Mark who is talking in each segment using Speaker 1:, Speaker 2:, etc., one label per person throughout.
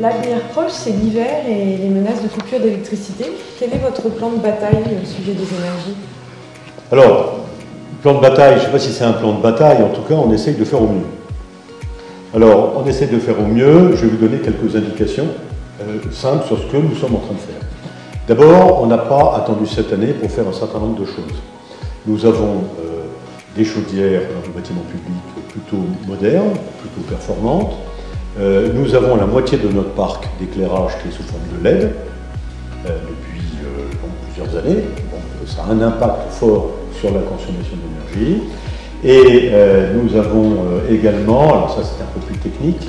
Speaker 1: L'avenir proche, c'est l'hiver et les menaces de coupure d'électricité. Quel est votre plan de bataille au sujet des énergies?
Speaker 2: Alors, plan de bataille, je ne sais pas si c'est un plan de bataille, en tout cas, on essaye de faire au mieux. Alors, on essaie de faire au mieux, je vais vous donner quelques indications simples sur ce que nous sommes en train de faire. D'abord, on n'a pas attendu cette année pour faire un certain nombre de choses. Nous avons des chaudières dans le bâtiment public plutôt modernes, plutôt performantes. Nous avons la moitié de notre parc d'éclairage qui est sous forme de LED depuis plusieurs années. Donc, ça a un impact fort sur la consommation d'énergie. Et nous avons également, alors ça c'est un peu plus technique,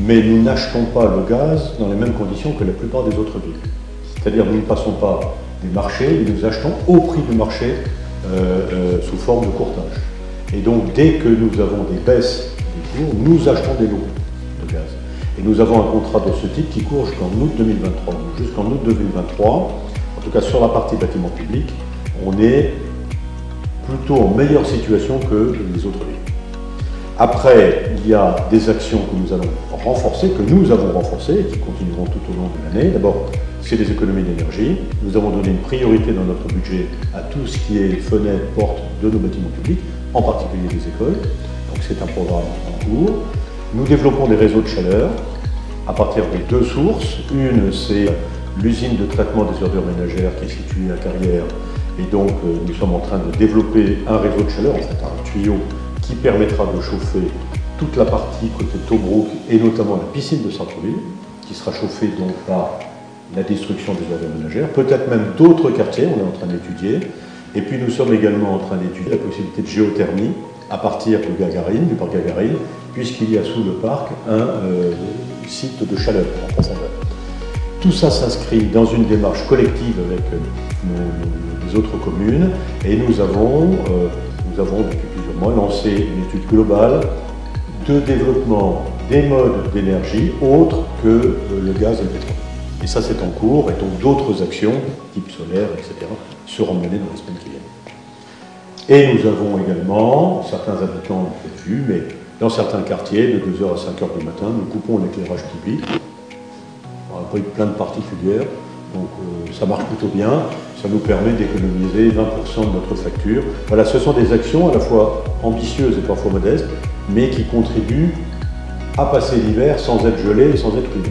Speaker 2: mais nous n'achetons pas le gaz dans les mêmes conditions que la plupart des autres villes. C'est-à-dire nous ne passons pas des marchés, nous achetons au prix du marché sous forme de courtage. Et donc dès que nous avons des baisses des cours, nous achetons des lots de gaz. Et nous avons un contrat de ce type qui court jusqu'en août 2023. Donc jusqu'en août 2023, en tout cas sur la partie bâtiment public, on est plutôt en meilleure situation que les autres villes. Après, il y a des actions que nous allons renforcer, que nous avons renforcées et qui continueront tout au long de l'année. D'abord, c'est les économies d'énergie. Nous avons donné une priorité dans notre budget à tout ce qui est fenêtres, portes de nos bâtiments publics, en particulier les écoles. Donc c'est un programme en cours. Nous développons des réseaux de chaleur à partir de deux sources. Une, c'est l'usine de traitement des ordures ménagères qui est située à Carrières. Et donc, nous sommes en train de développer un réseau de chaleur, en fait un tuyau qui permettra de chauffer toute la partie côté Tobruk et notamment la piscine de centre-ville, qui sera chauffée donc par la destruction des ordures ménagères, peut-être même d'autres quartiers, on est en train d'étudier. Et puis nous sommes également en train d'étudier la possibilité de géothermie à partir de Gagarine, du parc Gagarine, puisqu'il y a sous le parc un site de chaleur en profondeur. Tout ça s'inscrit dans une démarche collective avec les autres communes et nous avons depuis plusieurs mois lancé une étude globale de développement des modes d'énergie autres que le gaz et le pétrole. Et ça c'est en cours et donc d'autres actions, type solaire, etc., seront menées dans les semaines qui viennent. Et nous avons également, certains habitants l'ont peut-être vu, mais dans certains quartiers, de 2h à 5h du matin, nous coupons l'éclairage public. On n'a pas eu de plainte particulière, donc ça marche plutôt bien. Ça nous permet d'économiser 20% de notre facture. Voilà, ce sont des actions à la fois ambitieuses et parfois modestes, mais qui contribuent à passer l'hiver sans être gelé et sans être ruiné.